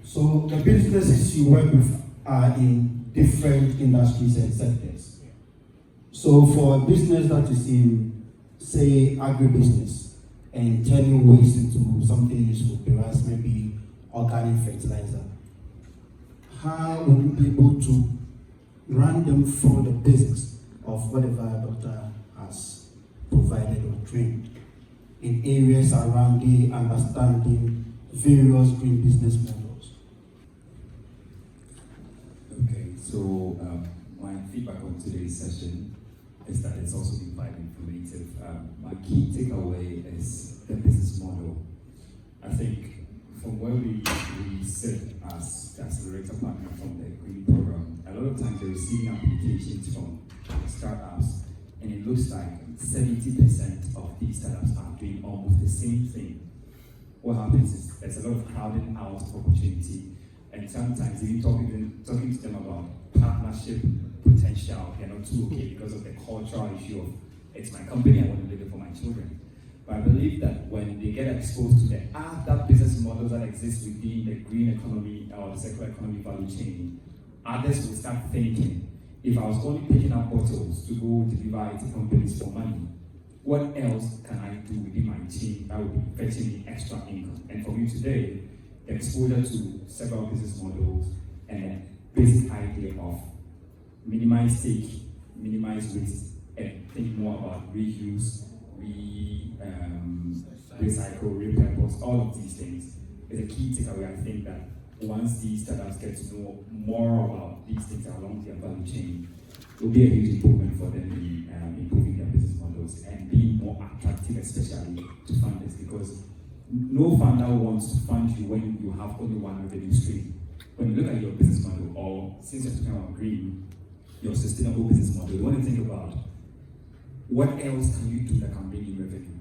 So the businesses you work with are in different industries and sectors. So for a business that is in, say, agribusiness and turning waste into something useful, perhaps maybe organic fertilizer, how would you be able to run them through the basics of whatever a doctor has provided or trained in areas around the understanding various green business models? Okay, so my feedback on today's session is that it's also been quite informative. My key takeaway is the business model. I think from where we sit as the accelerator partner from the GrEEn program, a lot of times we're receiving applications from startups, and it looks like 70% of these startups are doing almost the same thing. What happens is there's a lot of crowding out of opportunity, and sometimes even talking to them about partnership potential, they're not too okay because of the cultural issue of it's my company, I want to live it for my children. But I believe that when they get exposed to the other business models that exist within the green economy or the circular economy value chain, others will start thinking, if I was only picking up bottles to go deliver IT companies for money, what else can I do within my chain that would be fetching me extra income? And for me today, the exposure to several business models and the basic idea of minimize take, minimize waste, and think more about reuse, recycle, repurpose, all of these things is a key takeaway. I think that once these startups get to know more about these things along their value chain, it will be a huge improvement for them in improving their business models and being more attractive, especially to funders, because no funder wants to fund you when you have only one revenue stream. When you look at your business model, or since you're talking about green, your sustainable business model, you want to think about what else can you do that can bring you revenue?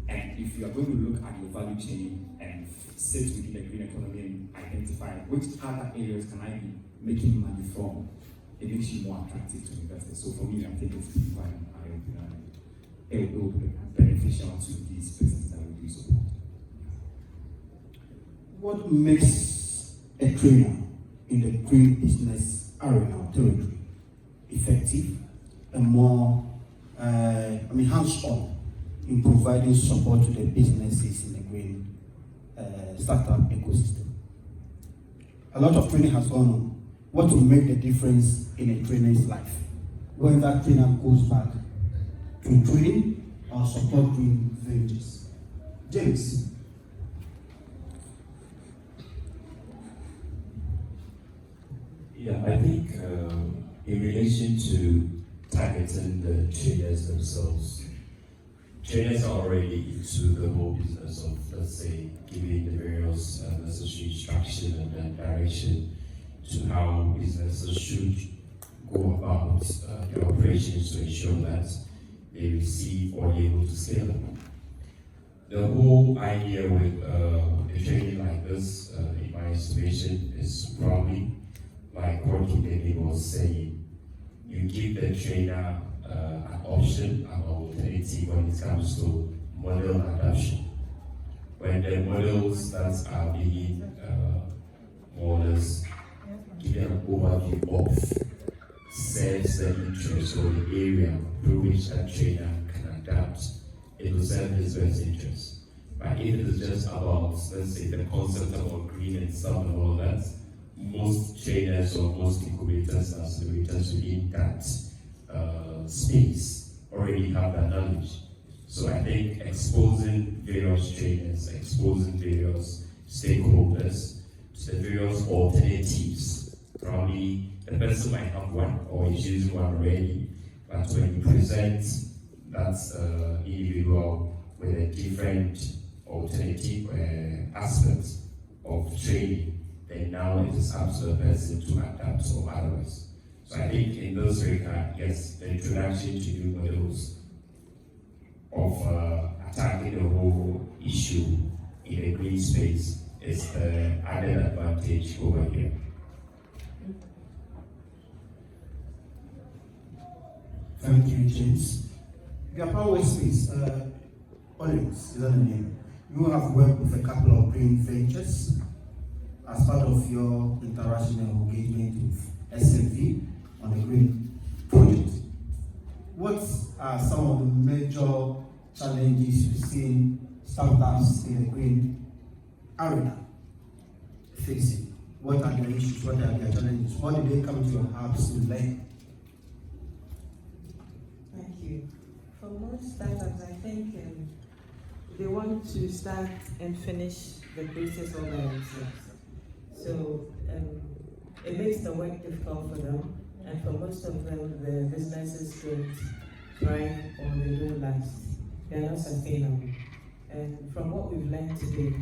And if you are going to look at your value chain and sit within the green economy and identify which other areas can I be making money from, it makes you more attractive to investors. So for me, I think it's been quite an eye-opener. It will be beneficial to these businesses that we do support. What makes a trainer in the green business arena or territory effective and more hands-on in providing support to the businesses in the green startup ecosystem? A lot of training has gone on. What will make the difference in a trainer's life when that trainer goes back to training or support green ventures? James. Yeah, I think in relation to targeting the trainers themselves, trainers are already into the whole business of, let's say, giving the various necessary instruction and then direction to how businesses should go about their operations to ensure that they receive or are able to scale up. The whole idea with a training like this, in my estimation, is probably like what Kidemi was saying. You give the trainer an option, an alternative when it comes to model adoption. When the models that are being more or less given an overview of serves the interest or the area through which that trainer can adapt, it will serve his best interest. But if it is just about, let's say, the concept about green and stuff and all that, most trainers or most incubators and accelerators within that space already have that knowledge. So I think exposing various trainers, exposing various stakeholders to the various alternatives. Probably the person might have one or is using one already, but when you present that individual with a different alternative aspects of training, then now it is up to the person to adapt or otherwise. So I think in those regard, yes, the introduction to new models of attacking the whole issue in a green space is the added advantage over here. Thank you, James. Japan West Space, Collins, is that the name? You have worked with a couple of green ventures. as part of your interaction and engagement with SNV on the GrEEn project, what are some of the major challenges you've seen startups in the GrEEn arena facing? What are their issues? What are their challenges? What do they come to your hubs to learn? Thank you. For most startups, I think they want to start and finish the process all by themselves. So it makes the work difficult for them, and for most of them, the businesses don't thrive or they don't last. They are not sustainable. And from what we've learned today,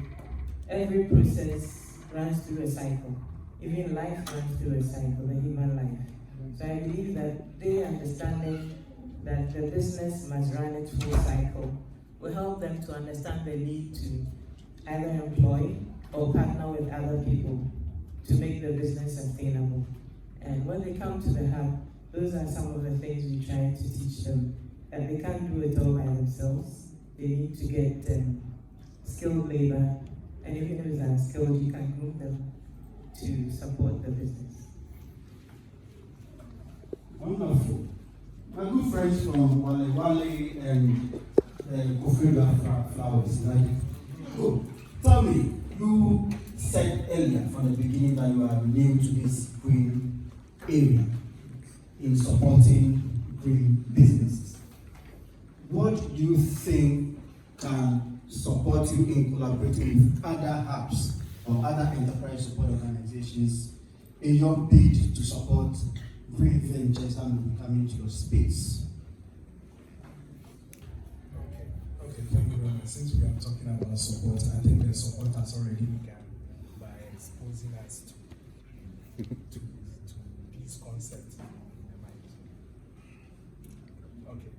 every process runs through a cycle. Even life runs through a cycle, the human life. So I believe that they understanding that the business must run its full cycle will help them to understand the need to either employ or partner with other people to make the business sustainable. And when they come to the hub, those are some of the things we try to teach them, that they can't do it all by themselves. They need to get skilled labor, and even if they're unskilled, you can group them to support the business. Wonderful. My good friends from Wale and Kofi Flowers, go. Tell me, you said earlier from the beginning that you are new to this GrEEn area in supporting GrEEn businesses. What do you think can support you in collaborating with other hubs or other enterprise support organizations in your bid to support GrEEn ventures that will be coming to your space? Okay, thank you very much. Since we are talking about support, I think the support has already begun by exposing us to these concepts. Okay,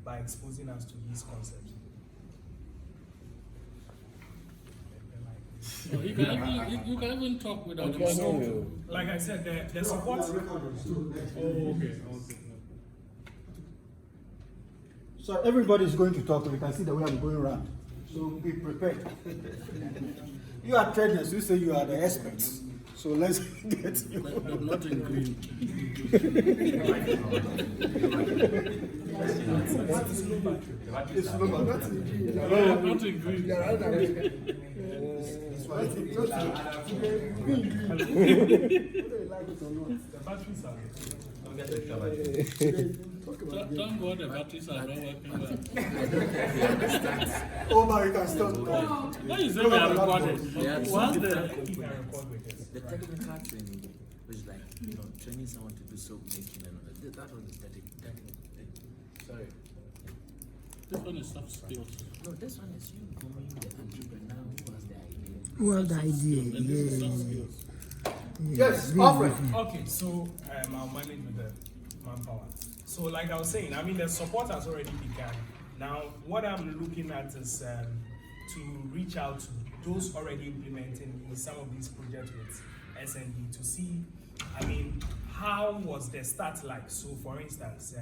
by exposing us to these concepts. You can even talk without your So, like I said, the support. Oh, okay. So everybody is going to talk. We can see the way I'm going around. So be prepared. You are trainers. You say you are the experts. So let's get you. but not in GrEEn. It's not Not in GrEEn. The batteries are. Thank God the batteries are not working well. Oh my, you can stop. Why is it we are recording? Once The technical training was like, training someone to do soap making and all that. That was the technical thing. Sorry. this one is soft skills. No, this one is you going the entrepreneur who has the idea. Well, the idea, And this is soft yeah. skills. Yes, Alfred. Okay, so I'll manage with the manpower. So like I was saying, I mean the support has already begun. Now what I'm looking at is to reach out to those already implementing some of these projects with SNV to see, I mean, how was the start like? So for instance,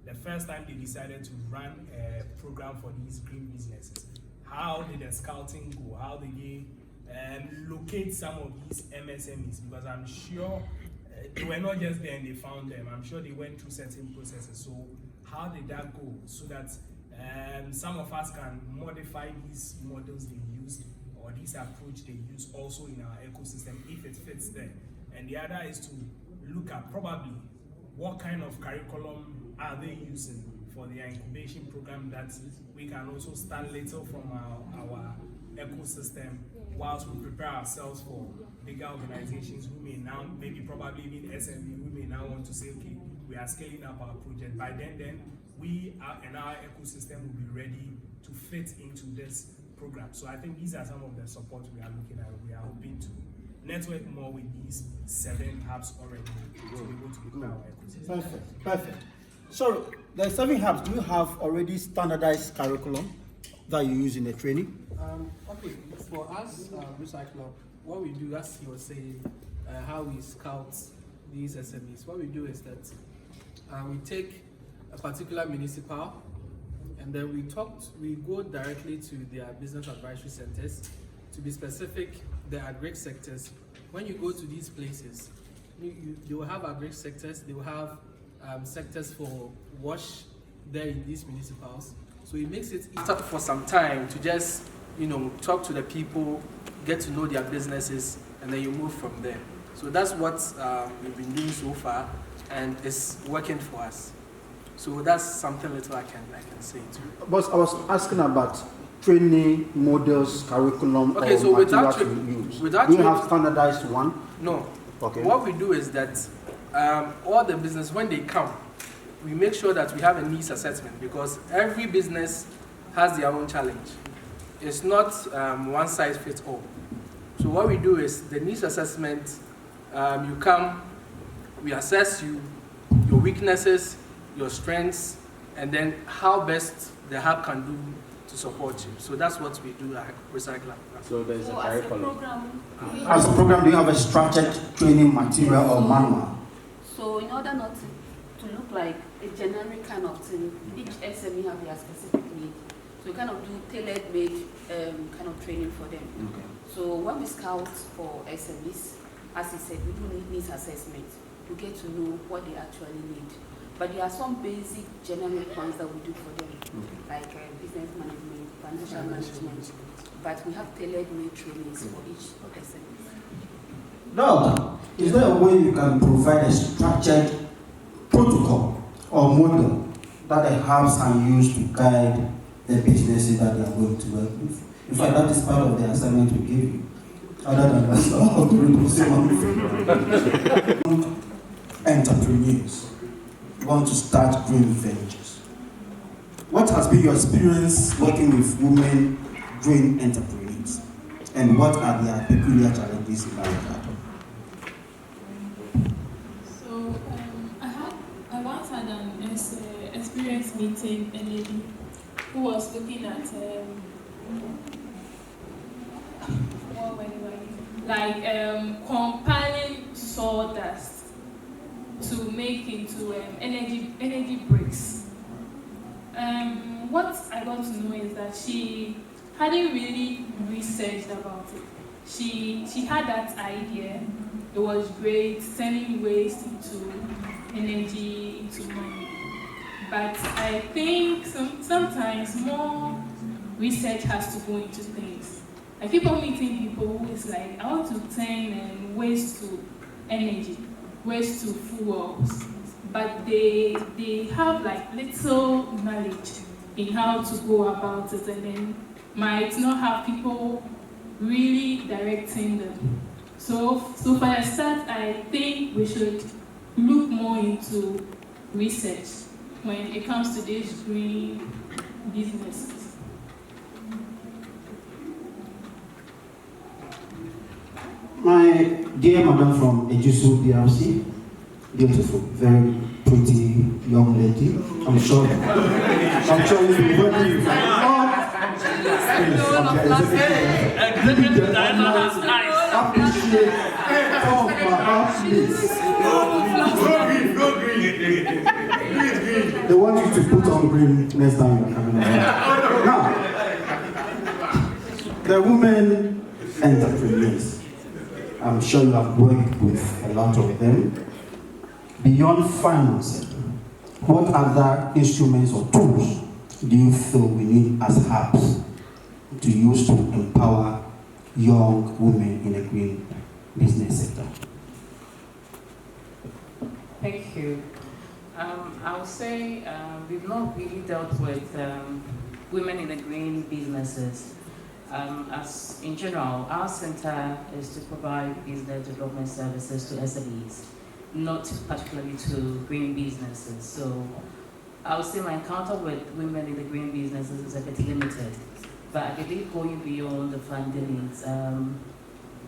the first time they decided to run a program for these GrEEn businesses, how did the scouting go? How did they locate some of these MSMEs? Because I'm sure they were not just there and they found them. I'm sure they went through certain processes. So how did that go? So that some of us can modify these models they used or this approach they use also in our ecosystem if it fits there. And the other is to look at probably what kind of curriculum are they using for their incubation program that we can also start little from our ecosystem whilst we prepare ourselves for bigger organizations who may now, maybe probably even SNV, who may now want to say, okay, we are scaling up our project. By then we are, and our ecosystem will be ready to fit into this program. So I think these are some of the support we are looking at. We are hoping to network more with these 7 hubs already to be able to prepare our ecosystem. Perfect. So the 7 hubs, do you have already standardized curriculum that you use in the training? Okay, for us, Recycler, what we do, as you were saying, how we scout these SMEs, what we do is that we take a particular municipal and then we go directly to their business advisory centers to be specific the agri sectors. When you go to these places, they will have agri sectors, they will have sectors for wash there in these municipals. So it makes it easier for some time to just, talk to the people, get to know their businesses, and then you move from there. So that's what we've been doing so far, and it's working for us. So that's something little I can say too. But I was asking about training models, curriculum, Okay, or so material to use. without Do you have standardized one? No. Okay. What we do is that all the business, when they come, we make sure that we have a needs assessment, because every business has their own challenge. It's not one size fits all. So what we do is the needs assessment, you come, we assess you, your weaknesses, your strengths, and then how best the hub can do to support you. So that's what we do at Recycle Lab. So there's a curriculum. As a program, do you have a structured training material or manual? So in order not to look like a generic kind of thing, each SME have their specific need. So we kind of do tailored made kind of training for them. Okay. So when we scout for SMEs, as I said, we do needs assessment to get to know what they actually need. But there are some basic generic ones that we do for them, like business management, financial management. But we have tailored made trainings for each SME. Now, is there a way you can provide a structured protocol or model that the hubs can use to guide the businesses that they are going to work with? In fact, that is part of the assignment we give you. Other than that, how to reduce entrepreneurs want to start green ventures. What has been your experience working with women green entrepreneurs, and what are their peculiar challenges in that regard? So I once had an experience meeting a lady who was looking at compiling sawdust to make into energy bricks. What I got to know is that she hadn't really researched about it. She had that idea. It was great, turning waste into energy, into money. But I think sometimes more research has to go into things. I keep on meeting people who is like, I want to turn waste to energy, waste to fuels. But they have like little knowledge in how to go about it, and then might not have people really directing them. So for a start, I think we should look more into research when it comes to these green businesses. My dear madam from Ejisu PRC, beautiful, very pretty young lady. I'm sure you'll be working with Executive Director has eyes. appreciate all of my heart, please. They want you to put on green next time you're coming around. Now, the women entrepreneurs, I'm sure you have worked with a lot of them. Beyond finance, what other instruments or tools do you feel we need as hubs to use to empower young women in the green business sector? Thank you. I would say we've not really dealt with women in the green businesses. As in general, our center is to provide business development services to SMEs, not particularly to green businesses. So I would say my encounter with women in the green businesses is a bit limited, but I believe going beyond the funding needs,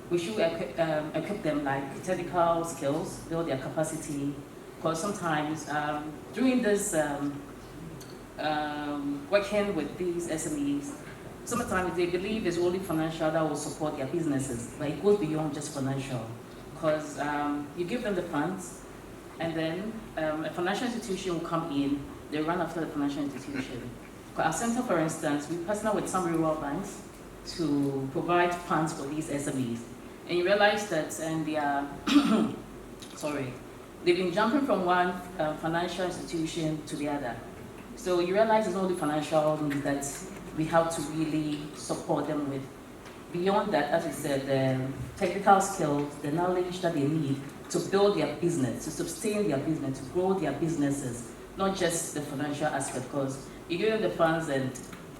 we should equip them like technical skills, build their capacity, because sometimes during this working with these SMEs, sometimes they believe it's only financial that will support their businesses, but it goes beyond just financial. Because you give them the funds, and then a financial institution will come in, they run after the financial institution. For our center, for instance, we partner with some rural banks, to provide funds for these SMEs. And you realize that, and they are, they've been jumping from one financial institution to the other. So you realize it's only financial needs that we have to really support them with. Beyond that, as we said, the technical skills, the knowledge that they need to build their business, to sustain their business, to grow their businesses, not just the financial aspect, because you give them the funds and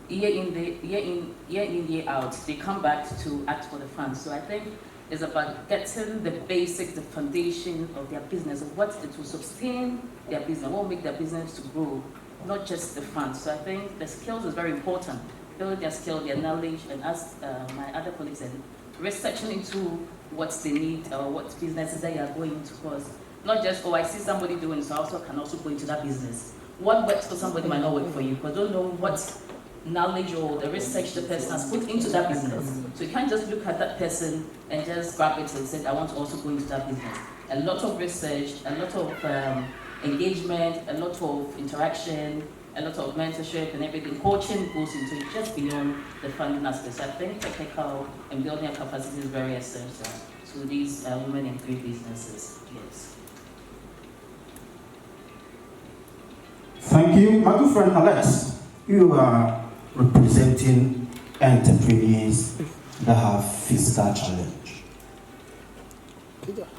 year in, year out, they come back to ask for the funds. So I think it's about getting the basics, the foundation of their business, of what it will sustain their business, what will make their business to grow, not just the funds. So I think the skills is very important. Build their skill, their knowledge, and as my other colleagues said, researching into what they need or what businesses they are going into, because not just, oh, I see somebody doing, so I also can also go into that business. What works for somebody might not work for you, because don't know what knowledge or the research the person has put into that business. So you can't just look at that person and just grab it and say, I want to also go into that business. A lot of research, a lot of engagement, a lot of interaction, a lot of mentorship and everything. Coaching goes into it just beyond the funding aspect. So I think technical and building a capacity is very essential to these women in green businesses. Yes. Thank you. My good friend Alex, you are representing entrepreneurs that have physical challenge.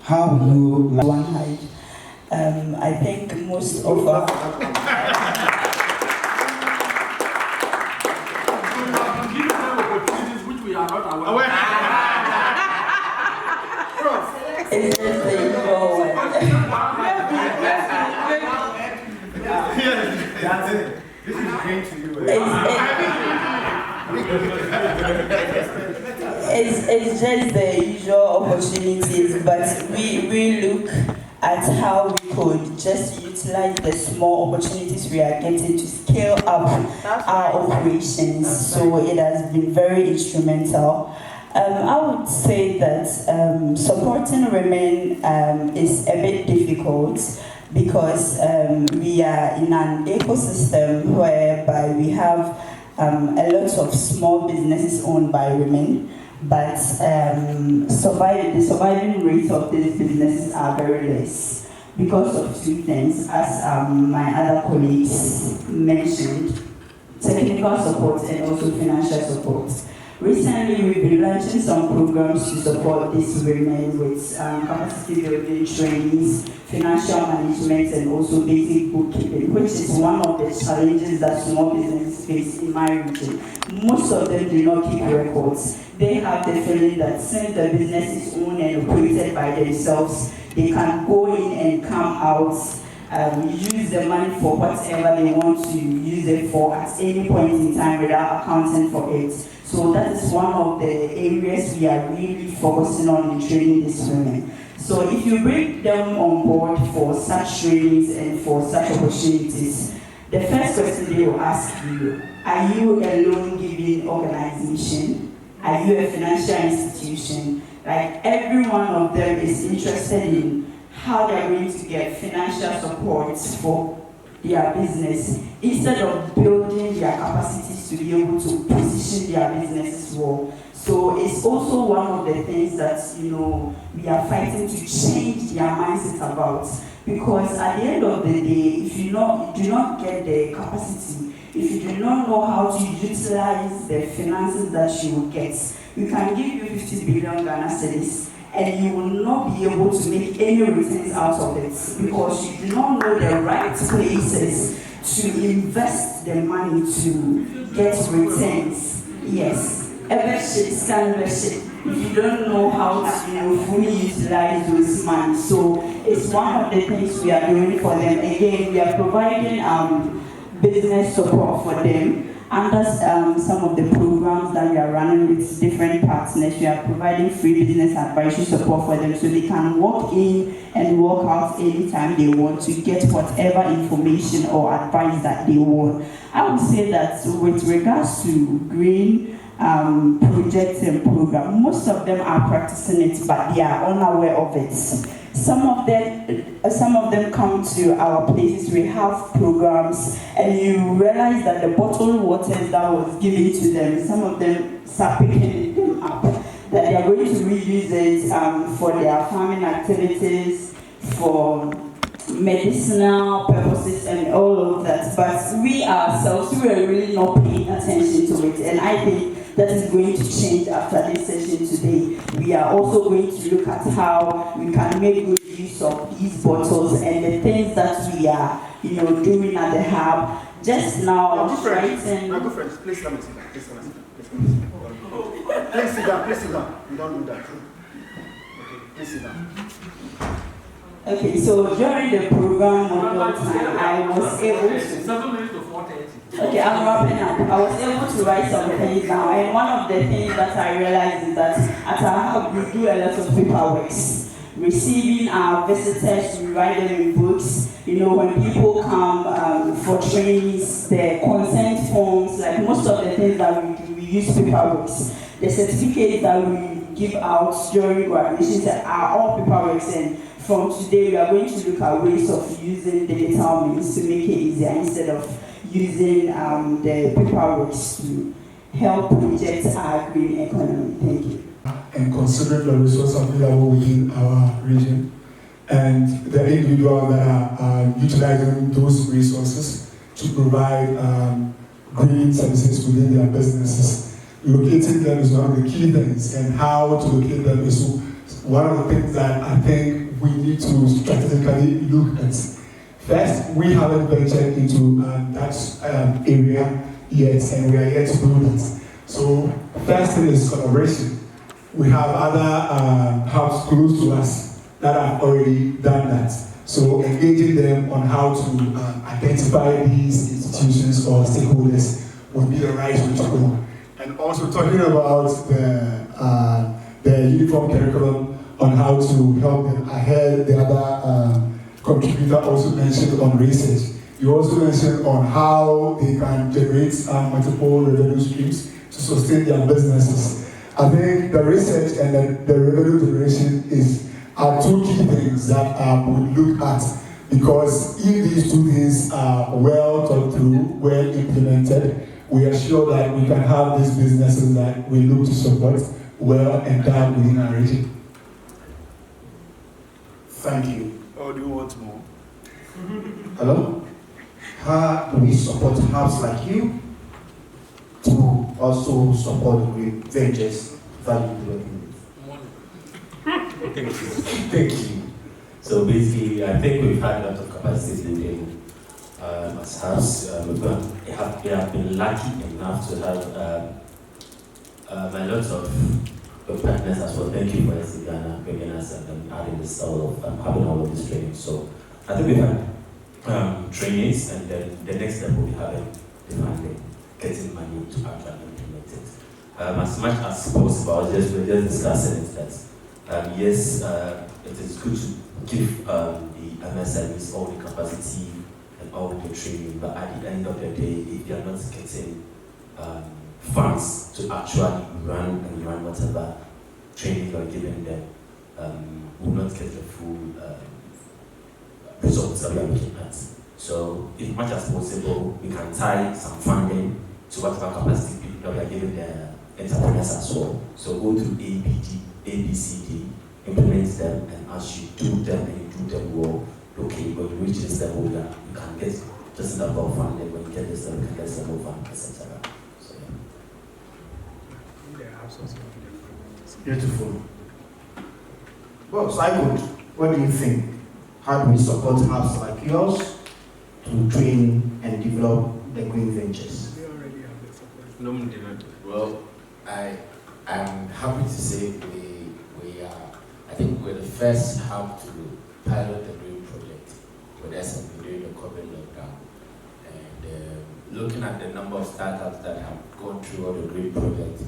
How will you one height? I think most of our it's just the usual one. That's it. This is great to you. It's just the usual opportunities, but we look at how we could just utilize the small opportunities we are getting to scale up our operations. So it has been very instrumental. I would say that supporting women is a bit difficult because we are in an ecosystem whereby we have a lot of small businesses owned by women, but the surviving rates of these businesses are very less because of two things, as my other colleagues mentioned: technical support and also financial support. Recently, we've been launching some programs to support these women with capacity building trainings, financial management, and also basic bookkeeping, which is one of the challenges that small businesses face in my region. Most of them do not keep records. They have the feeling that since the business is owned and operated by themselves, they can go in and come out, use the money for whatever they want to use it for at any point in time without accounting for it. So that is one of the areas we are really focusing on in training these women. So if you bring them on board for such trainings and for such opportunities, the first question they will ask you: are you a loan-giving organization? Are you a financial institution? Like, every one of them is interested in how they are going to get financial support for their business, instead of building their capacities to be able to position their businesses well. So it's also one of the things that, you know, we are fighting to change their mindset about. Because at the end of the day, if you do not get the capacity, if you do not know how to utilize the finances that you will get, we can give you 50 billion Ghana cedis, and you will not be able to make any returns out of it because you do not know the right places to invest the money to get returns. Yes, if you don't know how to fully utilize those money. So it's one of the things we are doing for them. Again, we are providing business support for them. Under some of the programs that we are running with different partners, we are providing free business advisory support for them so they can walk in and walk out anytime they want to get whatever information or advice that they want. I would say that with regards to GrEEn projects and program, most of them are practicing it, but they are unaware of it. Some of them come to our places. We have programs, and you realize that the bottled waters that was given to them, some of them start picking them up, that they are going to reuse it for their farming activities, for medicinal purposes and all of that. But we ourselves, we are really not paying attention to it, and I think that is going to change after this session today. We are also going to look at how we can make good use of these bottles and the things that we are, doing at the hub. Just now, my good friends, please come and sit down. Please come and sit down. Please sit down. Please sit down. You don't do that. Okay, please sit down. Okay, so during the program one time, I was able to. 7 minutes to 4:30. Okay, I'm wrapping up. I was able to write some things down, and one of the things that I realized is that at our hub we do a lot of paperwork. Receiving our visitors, we write them in books. When people come for trainings, the consent forms, like most of the things that we do, we use paperwork. The certificates that we give out during graduations are all paperwork, and from today we are going to look at ways of using digital means to make it easier instead of using the paperwork to help project our green economy. Thank you. And considering the resources available within our region and the individuals that are utilizing those resources to provide green services within their businesses, locating them is one of the key things, and how to locate them is one of the things that I think we need to strategically look at. First, we haven't ventured into that area yet, and we are yet to do that. So, first thing is collaboration. We have other hubs close to us that have already done that. So, engaging them on how to identify these institutions or stakeholders would be the right way to go. And also talking about the uniform curriculum on how to help them ahead. The other contributor also mentioned on research. You also mentioned on how they can generate multiple revenue streams to sustain their businesses. I think the research and the revenue generation are two key things that we look at, because if these two things are well thought through, well implemented, we are sure that we can have these businesses that we look to support well endowed within our region. Thank you. Or do you want more? Hello? How do we support hubs like you to also support the green ventures value development? Thank you. So basically, I think we've had a lot of capacity building as hubs. We have been lucky enough to have a lot of partners as well. Thank you for Ghana bringing us and adding this all of having all of this training. So I think we've had trainings, and then the next step will be having the funding, getting money to actually implement it. As much as possible, we're just discussing it that yes, it is good to give the MSMEs all the capacity and all the training, but at the end of the day, if you're not getting funds to actually run whatever training you're giving them, will not get the full results that we are looking at. So, if much as possible, we can tie some funding to whatever capacity that we are giving the entrepreneurs as well. So, go through ABCD, implement them, and as you do them and you do them well, okay, when you reach this level, you can get just enough of funding. When you get this level, you can get some more funding, etc. So, yeah. Beautiful. Well, Simon, what do you think? How do we support hubs like yours to train and develop the green ventures? Well, I'm happy to say I think we're the first hub to pilot the green project with SNV during the COVID lockdown. And looking at the number of startups that have gone through all the green project,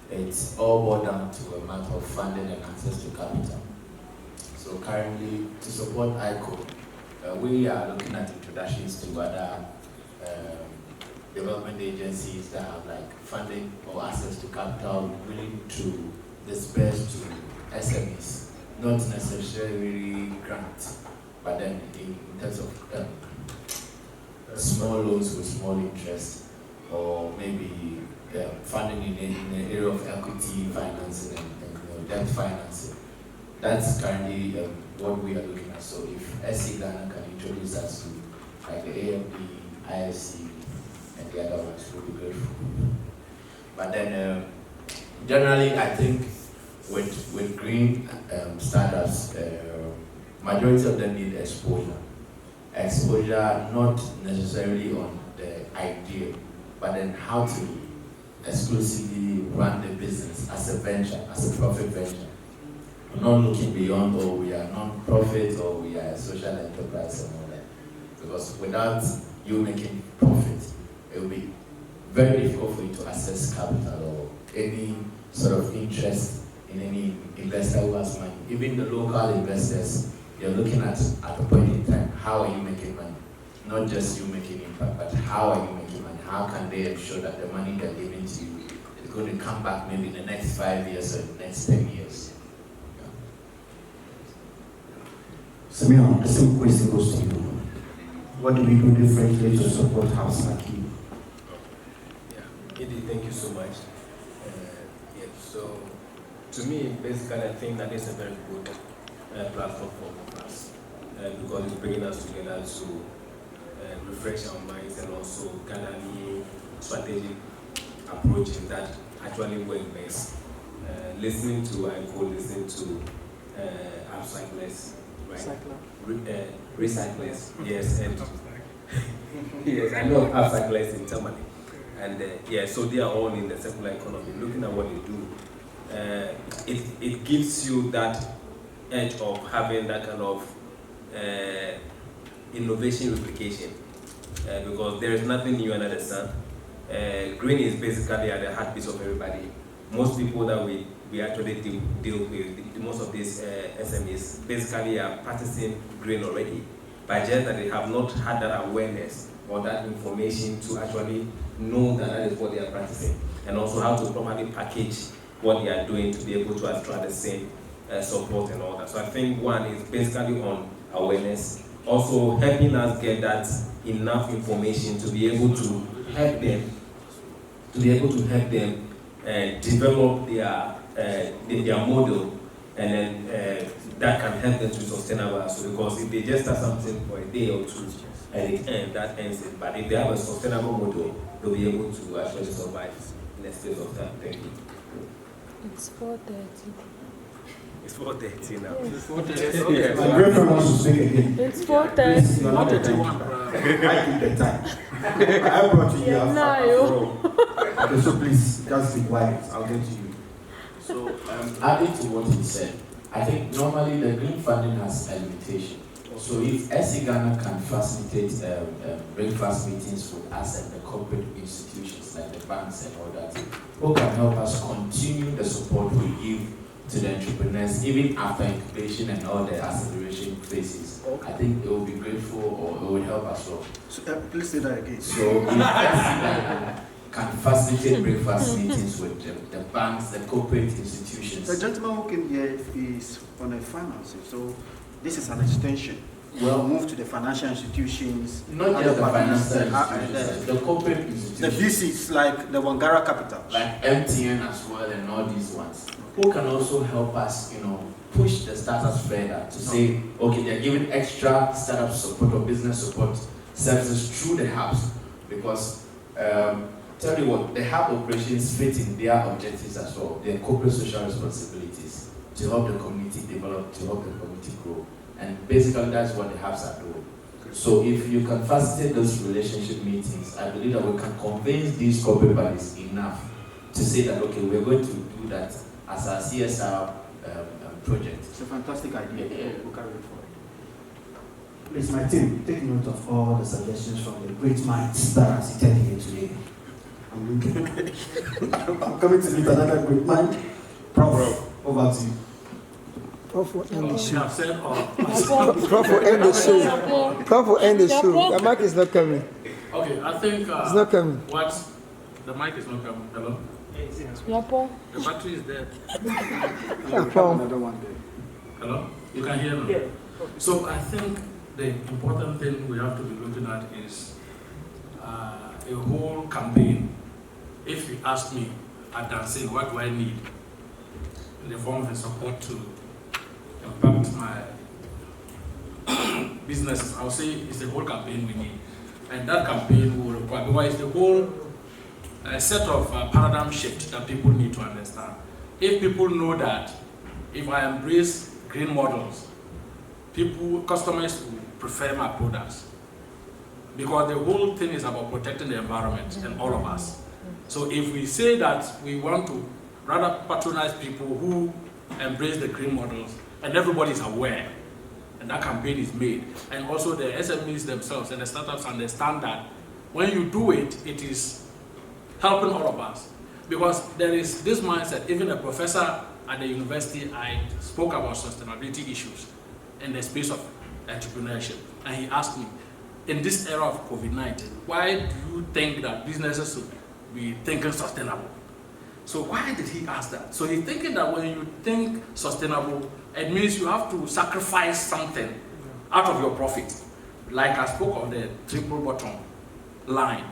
it's all boiled down to a matter of funding and access to capital. So currently, to support ICO, we are looking at introductions to other development agencies that have like funding or access to capital willing to disperse to SMEs, not necessarily grant, but then in terms of small loans with small interest, or maybe funding in the area of equity financing and debt financing. That's currently what we are looking at. So if SC Ghana can introduce us to like the AMD, ISC, and the other ones, we'll be grateful. But then generally, I think with green startups, majority of them need exposure. Exposure not necessarily on the idea, but then how to exclusively run the business as a venture, as a profit venture. We're not looking beyond, or we are non-profit, or we are a social enterprise and all that. Because without you making profit, it will be very difficult for you to access capital or any sort of interest in any investor who has money. Even the local investors, you're looking at a point in time, how are you making money? Not just you making impact, but how are you making money? How can they ensure that the money they're giving to you is going to come back maybe in the next 5 years or the next 10 years? Samir, the same question goes to you. What do we do differently to support houses like you? Indeed, thank you so much. So to me, basically, I think that is a very good platform for us because it's bringing us together to refresh our minds and also gather new strategic approaches that actually work best. Listening to listening to upcyclers, right? Recyclers, yes, and yes, I know upcyclers in Germany. And so they are all in the circular economy. Looking at what they do, it gives you that edge of having that kind of innovation replication, because there is nothing new under the sun. GrEEn is basically at the heartbeat of everybody. Most people that we actually deal with, most of these SMEs, basically are practicing GrEEn already, but just that they have not had that awareness or that information to actually know that that is what they are practicing, and also how to properly package what they are doing to be able to attract the same support and all that. So I think one is basically on awareness, also helping us get that enough information to be able to help them, develop their model, and then that can help them to be sustainable. So because if they just start something for a day or two, and that ends it. But if they have a sustainable model, they'll be able to actually survive in a space of time. Thank you. It's 4:30. It's 4:30 now. Yes. It's 4:30. Okay. My girlfriend wants to speak again. It's 4:30. You're not the time. I keep the time. I brought you here after all. Okay, so please, just be quiet. I'll get to you. So, adding to what he said, I think normally the green funding has a limitation. So if SC Ghana can facilitate breakfast meetings with us and the corporate institutions like the banks and all that, who can help us continue the support we give to the entrepreneurs even after incubation and all the acceleration phases, I think it will be grateful, or it will help us all. So, please say that again. So if SC Ghana can facilitate breakfast meetings with the banks, the corporate institutions. The gentleman who came here is on a financing, so this is an extension. We'll move to the financial institutions. Not just the financial institutions, the corporate institutions. The VCs, like the Wangara Capital. Like MTN as well and all these ones. Who can also help us, push the startups further to say, okay, they're giving extra startup support or business support services through the hubs. Because, tell you what, the hub operations fit in their objectives as well, their corporate social responsibilities, to help the community develop, to help the community grow. And basically that's what the hubs are doing. So if you can facilitate those relationship meetings, I believe that we can convince these corporate bodies enough to say that, okay, we're going to do that as our CSR project. It's a fantastic idea. We'll carry it forward. Please, my team, take note of all the suggestions from the great minds that are seated here today. I'm coming to meet another great mind. Prof, over to you. Prof will end the show. Prof will end the show. Prof will end the show. The mic is not coming. Okay, I think it's not coming. What? The mic is not coming. Hello? Yapo. The battery is dead. Yapo. Another one there. Hello? You can hear me? Yeah. So I think the important thing we have to be looking at is a whole campaign. If you ask me at Dancing, what do I need in the form of a support to impact my businesses, I'll say it's the whole campaign we need. And that campaign will require, because it's the whole set of paradigm shift that people need to understand. If people know that if I embrace green models, customers will prefer my products. Because the whole thing is about protecting the environment and all of us. So if we say that we want to rather patronize people who embrace the green models, and everybody is aware, and that campaign is made, and also the SMEs themselves and the startups understand that when you do it, it is helping all of us. Because there is this mindset, even a professor at the university, I spoke about sustainability issues in the space of entrepreneurship, and he asked me, in this era of COVID-19, why do you think that businesses should be thinking sustainable? So why did he ask that? So he's thinking that when you think sustainable, it means you have to sacrifice something out of your profit. Like I spoke of the triple bottom line,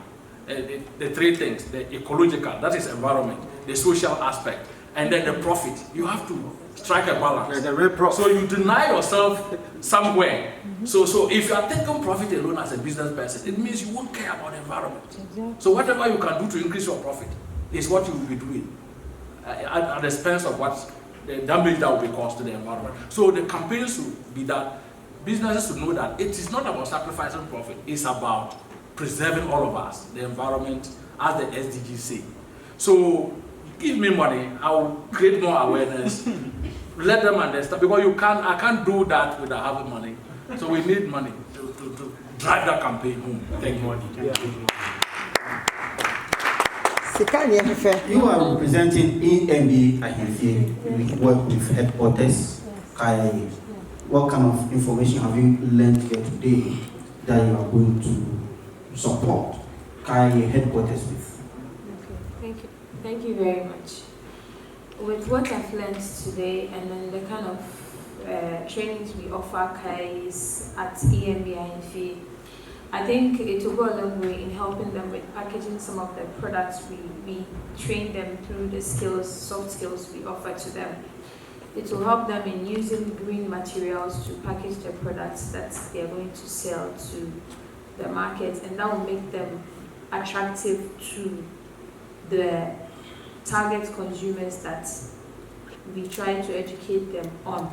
the three things, the ecological, that is environment, the social aspect, and then the profit. You have to strike a balance. So you deny yourself somewhere. So if you are taking profit alone as a business person, it means you won't care about the environment. Exactly. So whatever you can do to increase your profit is what you will be doing at the expense of what the damage that will be caused to the environment. So the campaign should be that businesses should know that it is not about sacrificing profit, it's about preserving all of us, the environment, as the SDGs say. So give me money, I will create more awareness, let them understand, because I can't do that without having money. So we need money to drive that campaign home. Thank you. You are representing EMB Ahemfie. You work with headquarters. What kind of information have you learned here today that you are going to support headquarters with? Okay, thank you very much. With what I've learned today and then the kind of trainings we offer KAIs at EMB Ahemfie, I think it will go a long way in helping them with packaging some of the products we train them through the skills, soft skills we offer to them. It will help them in using green materials to package the products that they are going to sell to the market, and that will make them attractive to the target consumers that we try to educate them on.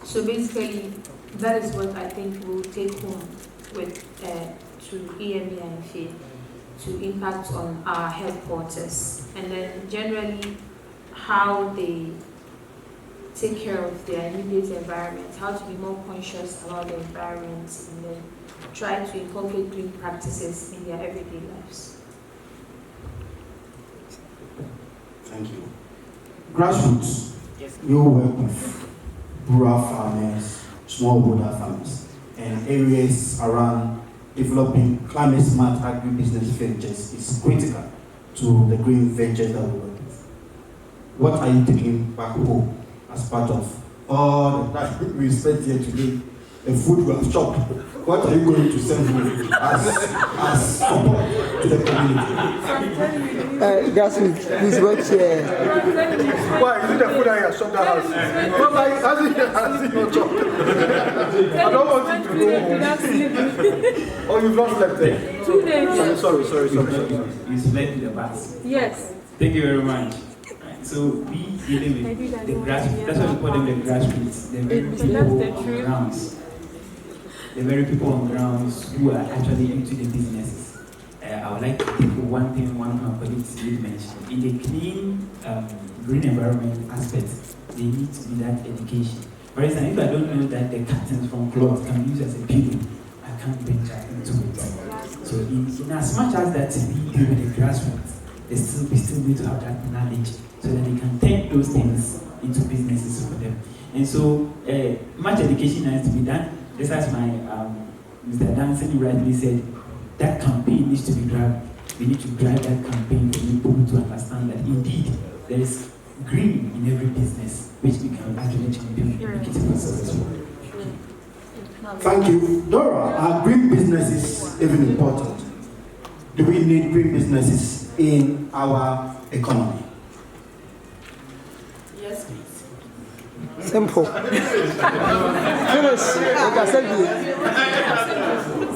So basically, that is what I think we'll take home with to EMB Ahemfie to impact on our headquarters, and then generally how they take care of their immediate environment, how to be more conscious about the environment, and then try to inculcate green practices in their everyday lives. Thank you. Grassroots, you work with rural farmers, smallholder farmers, and areas around developing climate-smart agribusiness ventures is critical to the green ventures that we work with. What are you taking back home as part of all that we spent here today, the food we have chopped? What are you going to send me as support to the community? Grassroots, please watch here. Why? Is it the food I have chopped the house? Has it not chopped? I don't want you to go home. Oh, you've not slept there? 2 days. Sorry. You slept in the bus. Yes. Thank you very much. So we dealing with the grassroots. That's why we call them the grassroots. The very people on grounds. The very people on grounds who are actually into the businesses. I would like to take one thing one of my colleagues did mention. In the clean, green environment aspect, they need to be that education. For instance, if I don't know that the curtains from cloth can be used as a pillow, I can't venture into it. So in as much as that we do with the grassroots, we still need to have that knowledge so that they can take those things into businesses for them. And so much education has to be done. Just as my Mr. Danson rightly said, that campaign needs to be driven. We need to drive that campaign for people to understand that indeed there is green in every business, which we can actually champion and make it more successful. Thank you. Dora, are green businesses even important? Do we need green businesses in our economy? Yes, please. Simple. Finish. Like I said,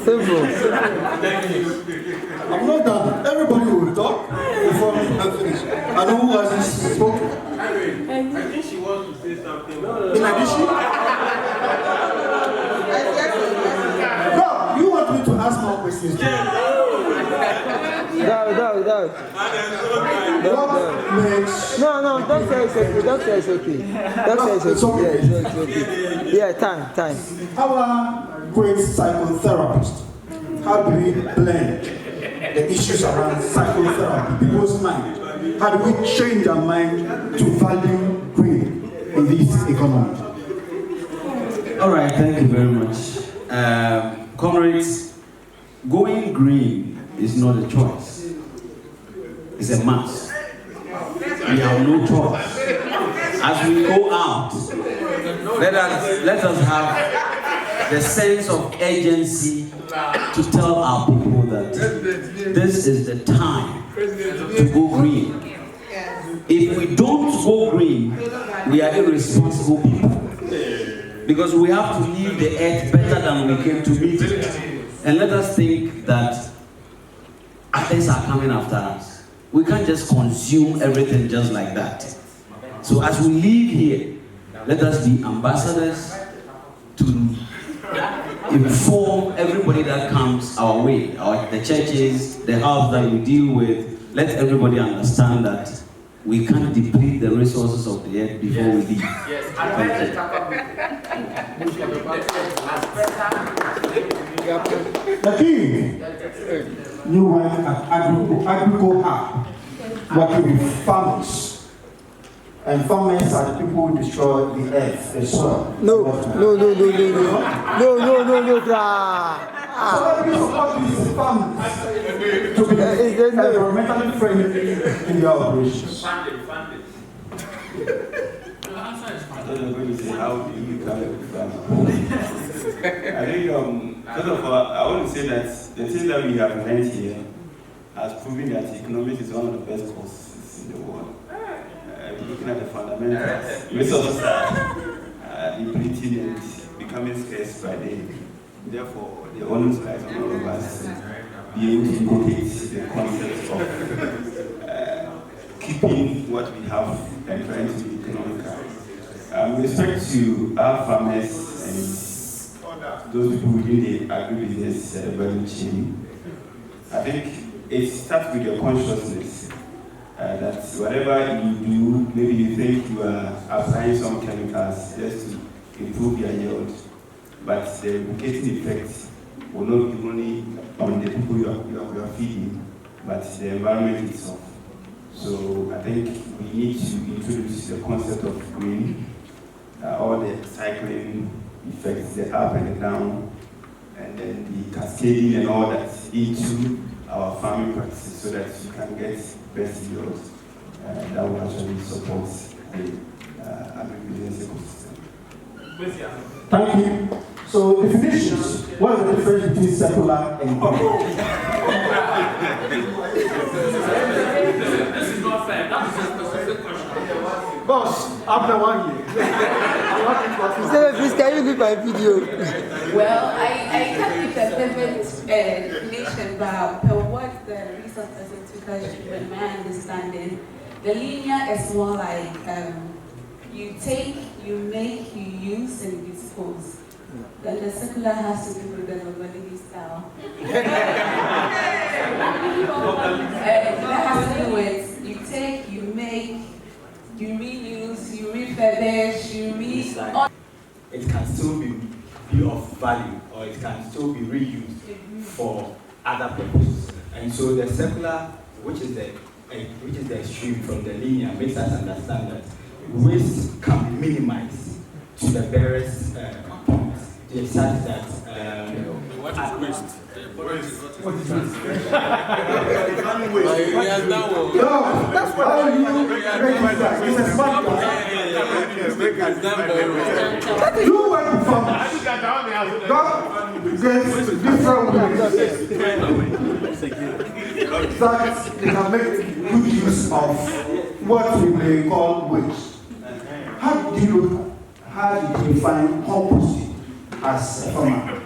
simple. I'm not done. Everybody will talk before I finish. I know who hasn't spoken. I think she wants to say something. In addition? No, you want me to ask more questions? No. No, don't say it's okay. Don't say it's okay. Don't say it's okay. Yeah, it's okay. Yeah, time. Our great psychotherapist, how do we blend the issues around psychotherapy, people's mind? How do we change our mind to value green in this economy? All right, thank you very much. Comrades, going green is not a choice. It's a must. We have no choice. As we go out, let us have the sense of urgency to tell our people that this is the time to go green. If we don't go green, we are irresponsible people. Because we have to leave the earth better than we came to meet it. And let us think that others are coming after us. We can't just consume everything just like that. So as we leave here, let us be ambassadors to inform everybody that comes our way, the churches, the house that we deal with. Let everybody understand that we can't deplete the resources of the earth before we leave. The king, new wife at Agrico Hub, working with farmers. And farmers are the people who destroy the earth, the soil. No. So we support these farmers to be environmentally friendly in their operations. I don't know what you say, how do you become a farmer? I think, first of all, I want to say that the thing that we have learned here has proven that economics is one of the best courses in the world. Looking at the fundamentals, resources are depleting and becoming scarce by day. Therefore, the onus lies on all of us being able to inculcate the concept of keeping what we have and trying to be economical. With respect to our farmers and those people within the agribusiness value chain, I think it starts with your consciousness. That whatever you do, maybe you think you are applying some chemicals just to improve your yield, but the replicating effect will not be only on the people you are feeding, but the environment itself. So I think we need to introduce the concept of green, all the cycling effects, the up and the down, and then the cascading and all that into our farming practices so that you can get best yields that will actually support the agribusiness ecosystem. Thank you. So definitions, what is the difference between secular and green? This is not fair. That is a specific question. Boss, after 1 year. Please, can you leave my video? Well, I can't give a perfect definition, but what the resource person took us with my understanding, the linear is more like you take, you make, you use, and you dispose. Then the circular has to do with the mobility style. That has to do with you take, you make, you reuse, you refurbish, you it can still be of value, or it can still be reused for other purposes. And so the circular, which is the extreme from the linear, makes us understand that waste can be minimized to the barest points, such that waste. What is waste? He has done well. No, that's how you recognize that. It's a smart guy. You work with farmers. God gets different ways that they can make good use of what we may call waste. How do you define composting as a farmer?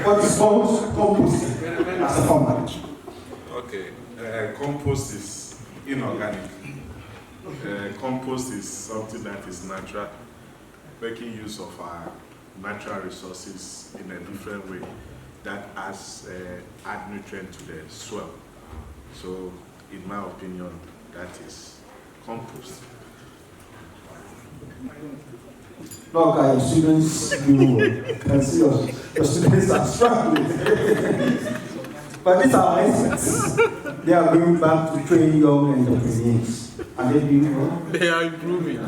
What is called composting as a farmer? Okay, compost is inorganic. Compost is something that is natural, making use of our natural resources in a different way that add nutrient to the soil. So, in my opinion, that is compost. Look, students, you can see your students are struggling. But these are experts. They are going back to train young entrepreneurs. And they do well. They are improving.